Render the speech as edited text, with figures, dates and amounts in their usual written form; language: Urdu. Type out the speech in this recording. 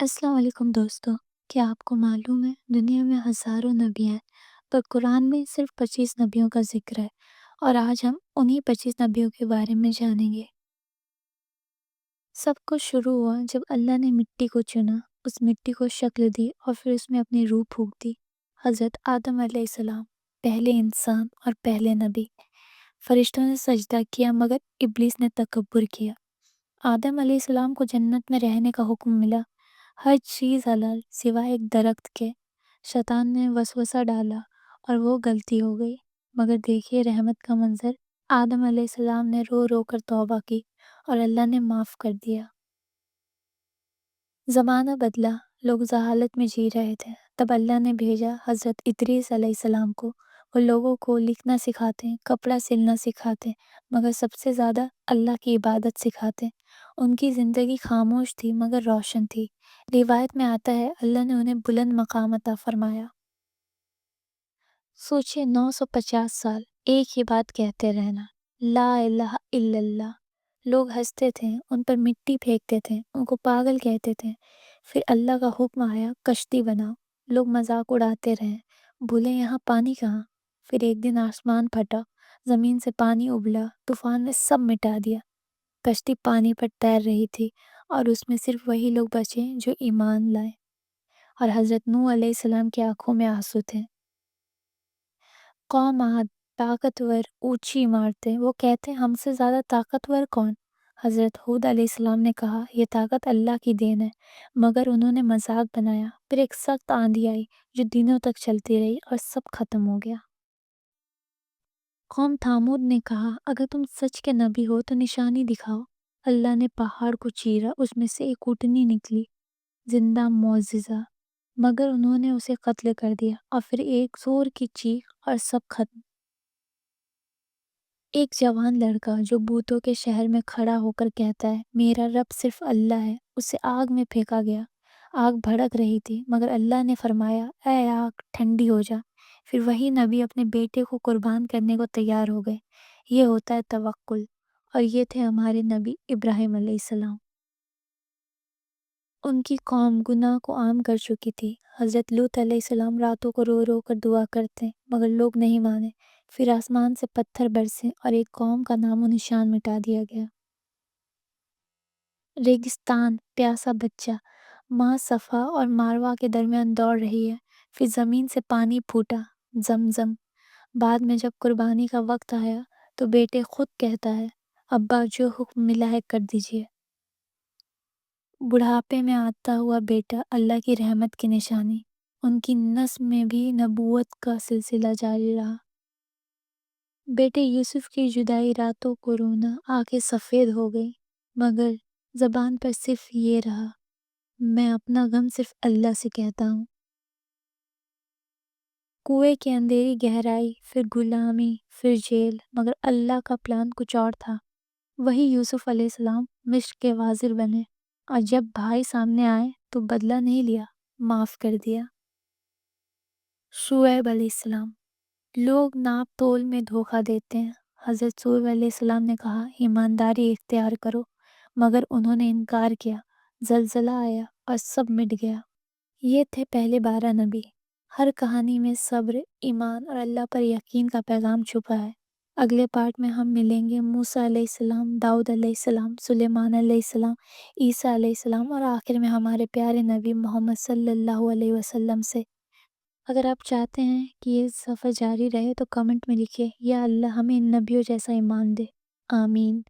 السلام علیکم دوستو، کیا آپ کو معلوم ہے دنیا میں ہزاروں نبی ہیں پر قرآن میں صرف 25 نبیوں کا ذکر ہے، اور آج ہم انہی 25 نبیوں کے بارے میں جانیں گے۔ سب کچھ شروع ہوا جب اللہ نے مٹی کو چنا، اس مٹی کو شکل دی اور پھر اس میں اپنی روح پھونک دی۔ حضرت آدم علیہ السلام پہلے انسان اور پہلے نبی۔ فرشتوں نے سجدہ کیا مگر ابلیس نے تکبر کیا۔ آدم علیہ السلام کو جنت میں رہنے کا حکم ملا، ہر چیز حلال سوائے ایک درخت کے۔ شیطان نے وسوسہ ڈالا اور وہ غلطی ہو گئی، مگر دیکھیے رحمت کا منظر۔ آدم علیہ السلام نے رو رو کر توبہ کی اور اللہ نے معاف کر دیا۔ زمانہ بدلا، لوگ جہالت میں جی رہے تھے، تب اللہ نے بھیجا حضرت ادریس علیہ السلام کو۔ وہ لوگوں کو لکھنا سکھاتے، کپڑا سلنا سکھاتے، مگر سب سے زیادہ اللہ کی عبادت سکھاتے۔ ان کی زندگی خاموش تھی مگر روشن تھی۔ روایت میں آتا ہے اللہ نے انہیں بلند مقام عطا فرمایا۔ سوچے 950 سال ایک ہی بات کہتے رہنا، لا الہ الا اللہ۔ لوگ ہنستے تھے، ان پر مٹی پھینکتے تھے، ان کو پاگل کہتے تھے۔ پھر اللہ کا حکم آیا کشتی بناؤ، لوگ مذاق اڑاتے رہے، بولے یہاں پانی کہاں؟ پھر ایک دن آسمان پھٹا، زمین سے پانی ابلا، طوفان نے سب مٹا دیا۔ کشتی پانی پر تیر رہی تھی اور اس میں صرف وہی لوگ بچے جو ایمان لائے، اور حضرت نوح علیہ السلام کی آنکھوں میں آنسو تھے۔ قوم عاد طاقتور، اونچی عمارتیں، وہ کہتے ہم سے زیادہ طاقتور کون؟ حضرت ہود علیہ السلام نے کہا یہ طاقت اللہ کی دین ہے، مگر انہوں نے مذاق بنایا۔ پھر ایک سخت آندھی آئی جو دنوں تک چلتی رہی اور سب ختم ہو گیا۔ قوم تھامود نے کہا اگر تم سچ کے نبی ہو تو نشانی دکھاؤ۔ اللہ نے پہاڑ کو چیرا، اس میں سے ایک اونٹنی نکلی، زندہ معجزہ، مگر انہوں نے اسے قتل کر دیا، اور پھر ایک زور کی چیخ اور سب ختم۔ ایک جوان لڑکا جو بتوں کے شہر میں کھڑا ہو کر کہتا ہے میرا رب صرف اللہ ہے، اسے آگ میں پھینکا گیا۔ آگ بھڑک رہی تھی مگر اللہ نے فرمایا اے آگ ٹھنڈی ہو جا۔ پھر وہی نبی اپنے بیٹے کو قربان کرنے کو تیار ہو گئے۔ یہ ہوتا ہے توکل، اور یہ تھے ہمارے نبی ابراہیم علیہ السلام۔ ان کی قوم گناہ کو عام کر چکی تھی۔ حضرت لوط علیہ السلام راتوں کو رو رو کر دعا کرتے مگر لوگ نہیں مانے۔ پھر آسمان سے پتھر برسے اور ایک قوم کا نام و نشان مٹا دیا گیا۔ ریگستان، پیاسا بچہ، ماں صفا اور ماروا کے درمیان دوڑ رہی ہے۔ پھر زمین سے پانی پھوٹا، زمزم۔ بعد میں جب قربانی کا وقت آیا تو بیٹے خود کہتا ہے ابا جو حکم ملا ہے کر دیجیے۔ بڑھاپے میں آتا ہوا بیٹا اللہ کی رحمت کی نشانی۔ ان کی نسل میں بھی نبوت کا سلسلہ جاری رہا۔ بیٹے یوسف کی جدائی راتوں کو رونا، آنکھیں سفید ہو گئی، مگر زبان پر صرف یہ رہا میں اپنا غم صرف اللہ سے کہتا ہوں۔ کنویں کی اندھیری گہرائی، پھر غلامی، پھر جیل، مگر اللہ کا پلان کچھ اور تھا۔ وہی یوسف علیہ السلام مصر کے وزیر بنے، اور جب بھائی سامنے آئے تو بدلہ نہیں لیا، معاف کر دیا۔ شعیب علیہ السلام، لوگ ناپ تول میں دھوکہ دیتے ہیں۔ حضرت شعیب علیہ السلام نے کہا ایمانداری اختیار کرو، مگر انہوں نے انکار کیا، زلزلہ آیا اور سب مٹ گیا۔ یہ تھے پہلے 12 نبی۔ ہر کہانی میں صبر، ایمان اور اللہ پر یقین کا پیغام چھپا ہے۔ اگلے پارٹ میں ہم ملیں گے موسیٰ علیہ السلام، داؤد علیہ السلام، سلیمان علیہ السلام، عیسیٰ علیہ السلام، اور آخر میں ہمارے پیارے نبی محمد صلی اللہ علیہ وسلم سے۔ اگر آپ چاہتے ہیں کہ یہ سفر جاری رہے تو کمنٹ میں لکھیں یا اللہ ہمیں ان نبیوں جیسا ایمان دے، آمین۔